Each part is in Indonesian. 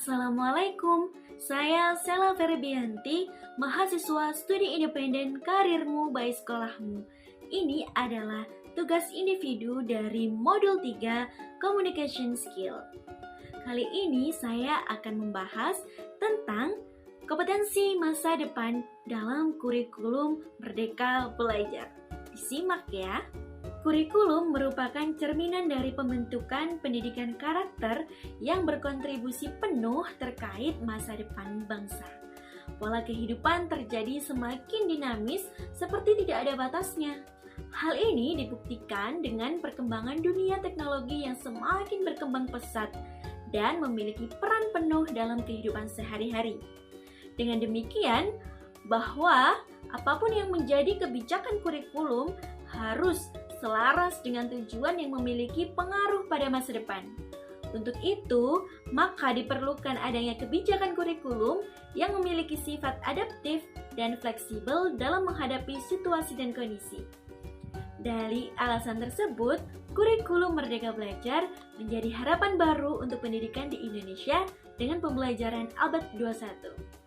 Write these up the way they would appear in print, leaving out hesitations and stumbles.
Assalamualaikum, saya Sela Ferbianti, mahasiswa studi independen karirmu baik sekolahmu. Ini adalah tugas individu dari modul 3 Communication Skill. Kali ini saya akan membahas tentang kompetensi masa depan dalam kurikulum Merdeka Belajar. Disimak ya. Kurikulum merupakan cerminan dari pembentukan pendidikan karakter yang berkontribusi penuh terkait masa depan bangsa. Pola kehidupan terjadi semakin dinamis seperti tidak ada batasnya. Hal ini dibuktikan dengan perkembangan dunia teknologi yang semakin berkembang pesat dan memiliki peran penuh dalam kehidupan sehari-hari. Dengan demikian, bahwa apapun yang menjadi kebijakan kurikulum harus selaras dengan tujuan yang memiliki pengaruh pada masa depan. Untuk itu, maka diperlukan adanya kebijakan kurikulum yang memiliki sifat adaptif dan fleksibel dalam menghadapi situasi dan kondisi. Dari alasan tersebut, kurikulum Merdeka Belajar menjadi harapan baru untuk pendidikan di Indonesia dengan pembelajaran abad 21.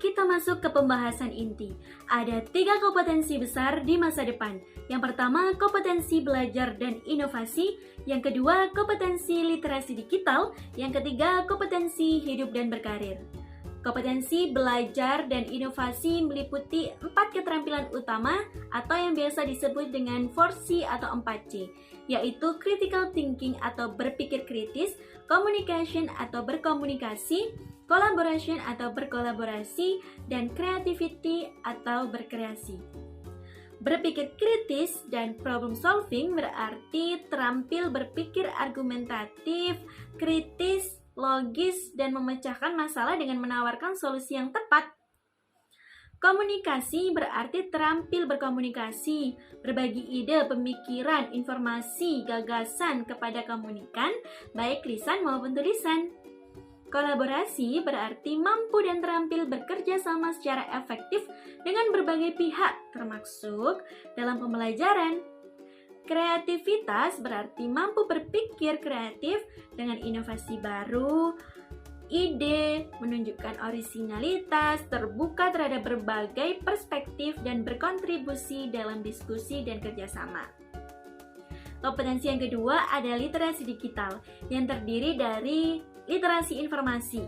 Kita masuk ke pembahasan inti. Ada 3 kompetensi besar di masa depan. Yang pertama, kompetensi belajar dan inovasi. Yang kedua, kompetensi literasi digital. Yang ketiga, kompetensi hidup dan berkarir. Kompetensi belajar dan inovasi meliputi 4 keterampilan utama atau yang biasa disebut dengan 4C atau 4C, yaitu critical thinking atau berpikir kritis, communication atau berkomunikasi, collaboration atau berkolaborasi, dan creativity atau berkreasi. Berpikir kritis dan problem solving berarti terampil berpikir argumentatif, kritis, logis, dan memecahkan masalah dengan menawarkan solusi yang tepat. Komunikasi berarti terampil berkomunikasi, berbagi ide, pemikiran, informasi, gagasan kepada komunikan, baik lisan maupun tulisan. Kolaborasi berarti mampu dan terampil bekerja sama secara efektif dengan berbagai pihak, termasuk dalam pembelajaran. Kreativitas berarti mampu berpikir kreatif dengan inovasi baru, ide, menunjukkan orisinalitas, terbuka terhadap berbagai perspektif, dan berkontribusi dalam diskusi dan kerjasama. Kompetensi yang kedua ada literasi digital yang terdiri dari literasi informasi,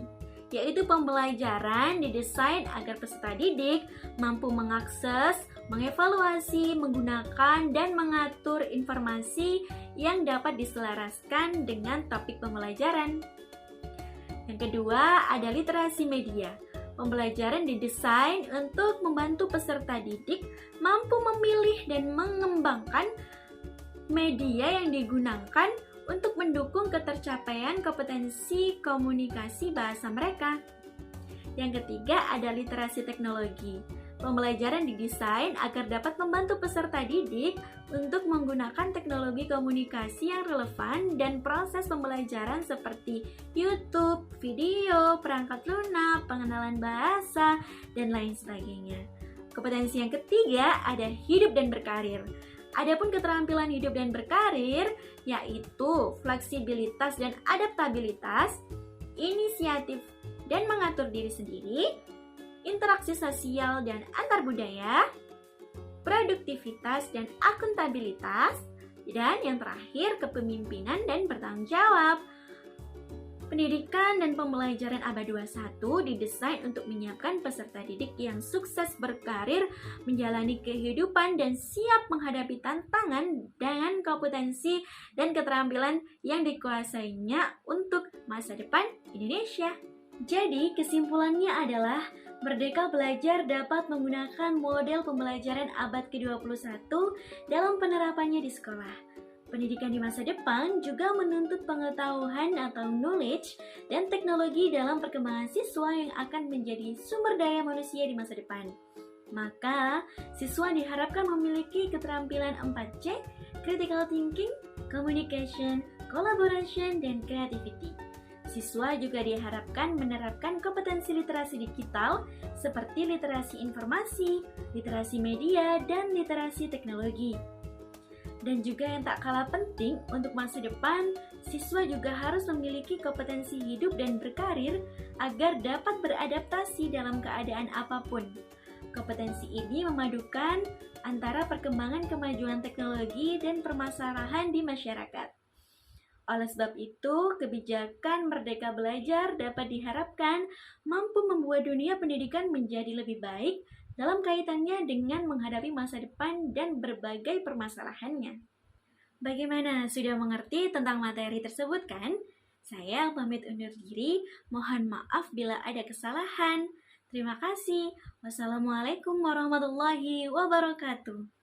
yaitu pembelajaran didesain agar peserta didik mampu mengakses, mengevaluasi, menggunakan, dan mengatur informasi yang dapat diselaraskan dengan topik pembelajaran. Yang kedua ada literasi media. Pembelajaran didesain untuk membantu peserta didik mampu memilih dan mengembangkan media yang digunakan untuk mendukung ketercapaian kompetensi komunikasi bahasa mereka. Yang ketiga ada literasi teknologi. Pembelajaran didesain agar dapat membantu peserta didik untuk menggunakan teknologi komunikasi yang relevan dan proses pembelajaran seperti YouTube, video, perangkat lunak, pengenalan bahasa, dan lain sebagainya. Kompetensi yang ketiga ada hidup dan berkarir. Adapun keterampilan hidup dan berkarir yaitu fleksibilitas dan adaptabilitas, inisiatif dan mengatur diri sendiri, interaksi sosial dan antar budaya, produktivitas dan akuntabilitas, dan yang terakhir kepemimpinan dan bertanggung jawab. Pendidikan dan pembelajaran abad 21 didesain untuk menyiapkan peserta didik yang sukses berkarir, menjalani kehidupan, dan siap menghadapi tantangan dengan kompetensi dan keterampilan yang dikuasainya untuk masa depan Indonesia. Jadi, kesimpulannya adalah Merdeka Belajar dapat menggunakan model pembelajaran abad ke-21 dalam penerapannya di sekolah. Pendidikan di masa depan juga menuntut pengetahuan atau knowledge dan teknologi dalam perkembangan siswa yang akan menjadi sumber daya manusia di masa depan. Maka, siswa diharapkan memiliki keterampilan 4C, critical thinking, communication, collaboration, dan creativity. Siswa juga diharapkan menerapkan kompetensi literasi digital seperti literasi informasi, literasi media, dan literasi teknologi. Dan juga yang tak kalah penting untuk masa depan, Siswa juga harus memiliki kompetensi hidup dan berkarir agar dapat beradaptasi dalam keadaan apapun. Kompetensi ini memadukan antara perkembangan kemajuan teknologi dan permasalahan di masyarakat. Oleh sebab itu, kebijakan Merdeka Belajar dapat diharapkan mampu membuat dunia pendidikan menjadi lebih baik dalam kaitannya dengan menghadapi masa depan dan berbagai permasalahannya. Bagaimana, sudah mengerti tentang materi tersebut kan? Saya pamit undur diri, mohon maaf bila ada kesalahan. Terima kasih. Wassalamualaikum warahmatullahi wabarakatuh.